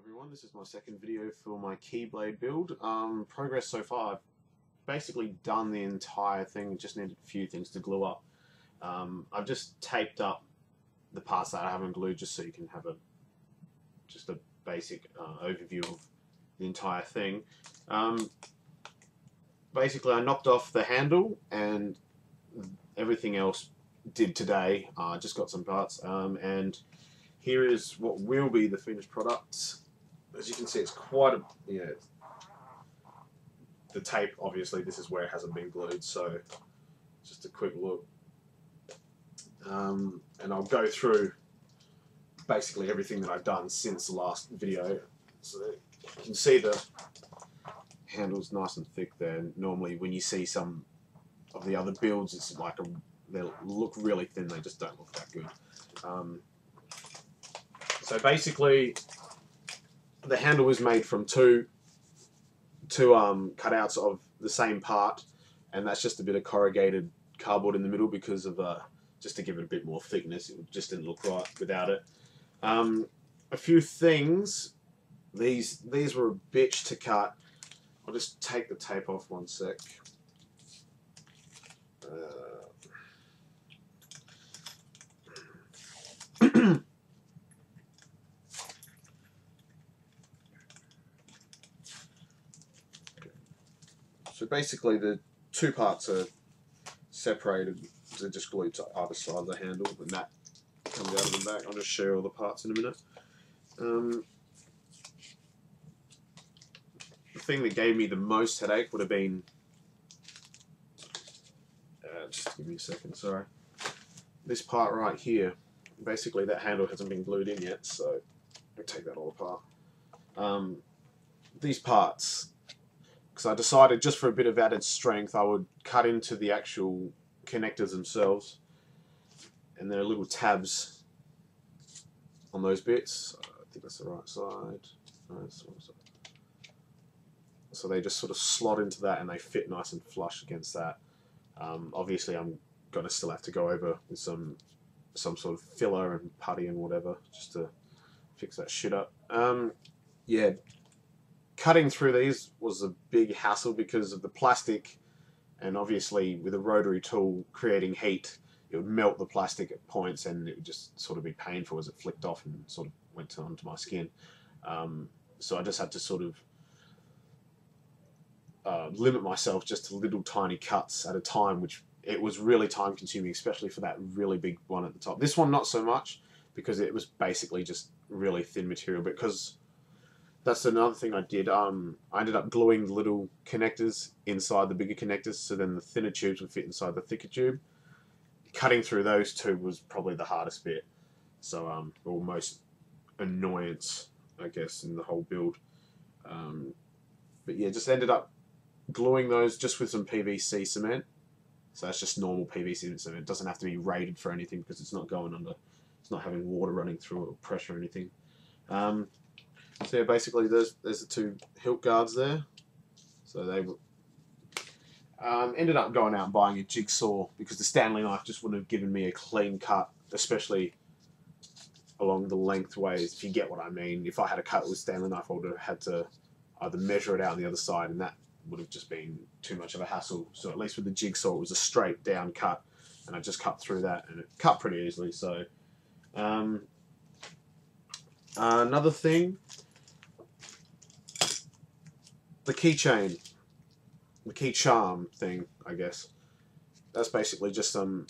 everyone, this is my second video for my Keyblade build. Progress so far, I've basically done the entire thing, just needed a few things to glue up. I've just taped up the parts that I haven't glued just so you can have a basic overview of the entire thing. Basically I knocked off the handle and everything else did today. I just got some parts and here is what will be the finished product. As you can see, it's quite a, the tape, obviously, this is where it hasn't been glued, so just a quick look. And I'll go through basically everything that I've done since the last video. So you can see the handle's nice and thick there. Normally when you see some of the other builds, it's like they look really thin, they just don't look that good. So basically, the handle is made from two cutouts of the same part, and that's just a bit of corrugated cardboard in the middle because of just to give it a bit more thickness. It just didn't look right without it. A few things. These were a bitch to cut. I'll just take the tape off one sec. So basically the two parts are separated, they're just glued to either side of the handle, and that comes out of the back. I'll just show you all the parts in a minute. The thing that gave me the most headache would have been, just give me a second, sorry. This part right here, basically that handle hasn't been glued in yet, so I'll take that all apart. These parts, because I decided just for a bit of added strength I would cut into the actual connectors themselves, and there are little tabs on those bits. I think that's the right side. No, that's the wrong side. So they just sort of slot into that and they fit nice and flush against that. Obviously I'm going to still have to go over with some sort of filler and putty and whatever just to fix that shit up. Yeah. Cutting through these was a big hassle because of the plastic, and obviously with a rotary tool creating heat, it would melt the plastic at points and it would just sort of be painful as it flicked off and sort of went onto my skin. So I just had to sort of limit myself just to little tiny cuts at a time, which it was really time consuming, especially for that really big one at the top. This one not so much because it was basically just really thin material, because that's another thing I did. I ended up gluing the little connectors inside the bigger connectors, so then the thinner tubes would fit inside the thicker tube. Cutting through those two was probably the hardest bit. So, or most annoyance, I guess, in the whole build. But yeah, just ended up gluing those just with some PVC cement. So that's just normal PVC cement. It doesn't have to be rated for anything because it's not going under, it's not having water running through it or pressure or anything. So yeah, basically there's the two hilt guards there. So they ended up going out and buying a jigsaw because the Stanley knife just wouldn't have given me a clean cut, especially along the lengthways, if you get what I mean. If I had a cut with Stanley knife, I would have had to either measure it out on the other side, and that would have just been too much of a hassle. So at least with the jigsaw it was a straight down cut, and I just cut through that and it cut pretty easily. So another thing, the keychain, the key charm thing, I guess. That's basically just some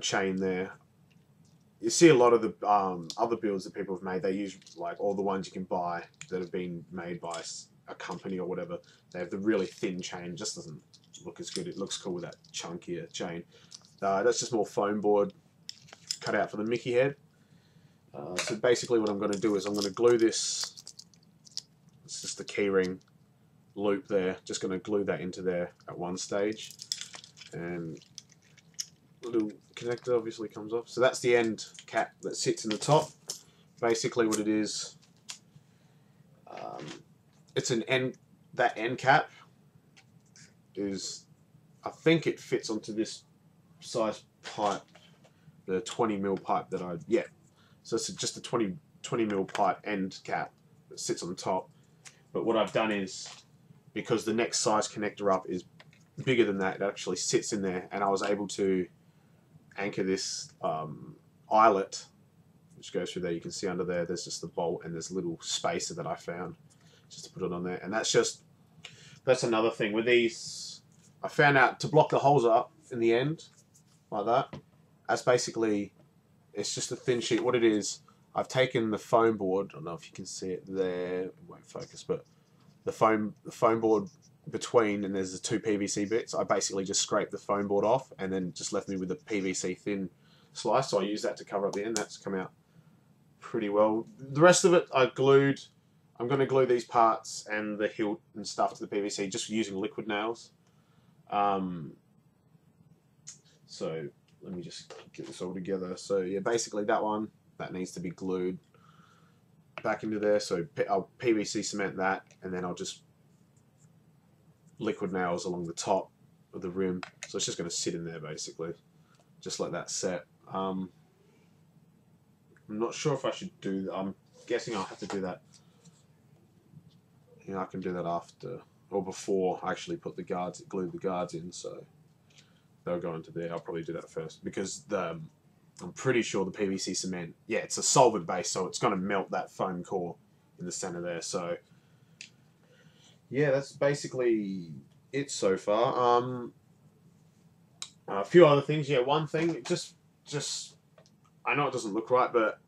chain there. You see a lot of the other builds that people have made, they use like all the ones you can buy that have been made by a company or whatever. They have the really thin chain. It just doesn't look as good. It looks cool with that chunkier chain. That's just more foam board cut out for the Mickey head. So basically what I'm going to do is I'm going to glue this. It's just the keyring loop there. Just going to glue that into there at one stage, and the little connector obviously comes off. So that's the end cap that sits in the top. Basically what it is, it's an end. That end cap is, I think it fits onto this size pipe, the 20mm pipe that So it's just a 20 20mm pipe end cap that sits on the top. But what I've done is, because the next size connector up is bigger than that, it actually sits in there, and I was able to anchor this eyelet, which goes through there. You can see under there, there's just the bolt, and there's a little spacer that I found just to put it on there. And that's another thing with these. I found out to block the holes up in the end, like that. That's basically, it's just a thin sheet. What it is, I've taken the foam board. I don't know if you can see it there. It won't focus, but the foam board between, and there's the two PVC bits. I basically just scraped the foam board off, and then just left me with a PVC thin slice. So I use that to cover up the end. That's come out pretty well. The rest of it I glued. I'm going to glue these parts and the hilt and stuff to the PVC just using liquid nails. So let me just get this all together. So yeah, basically that needs to be glued back into there. So I'll PVC cement that, and then I'll just liquid nails along the top of the rim. So it's just going to sit in there basically. Just let that set. I'm not sure if I should do that. I'm guessing I'll have to do that. You know, I can do that after or before I actually put the guards, glue the guards in. So they'll go into there. I'll probably do that first because I'm pretty sure the PVC cement, yeah, it's a solvent base, so it's going to melt that foam core in the center there. So yeah, that's basically it so far. A few other things. Yeah, one thing, just I know it doesn't look right, but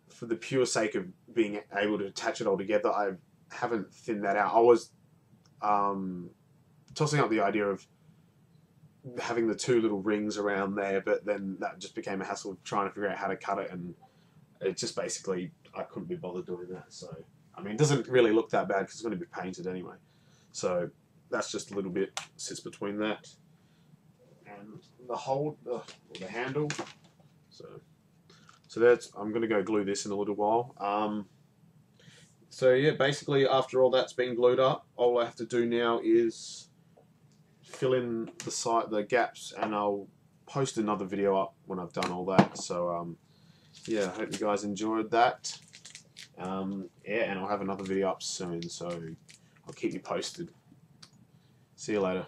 for the pure sake of being able to attach it all together, I haven't thinned that out. I was tossing up the idea of having the two little rings around there, but then that just became a hassle of trying to figure out how to cut it, and it just basically, I couldn't be bothered doing that. So, I mean, it doesn't really look that bad because it's going to be painted anyway. So that's just a little bit sits between that and the hold, or the handle. So that's, I'm going to go glue this in a little while. So yeah, basically after all that's been glued up, all I have to do now is fill in the gaps, and I'll post another video up when I've done all that. So yeah, I hope you guys enjoyed that. Yeah, and I'll have another video up soon, so I'll keep you posted. See you later.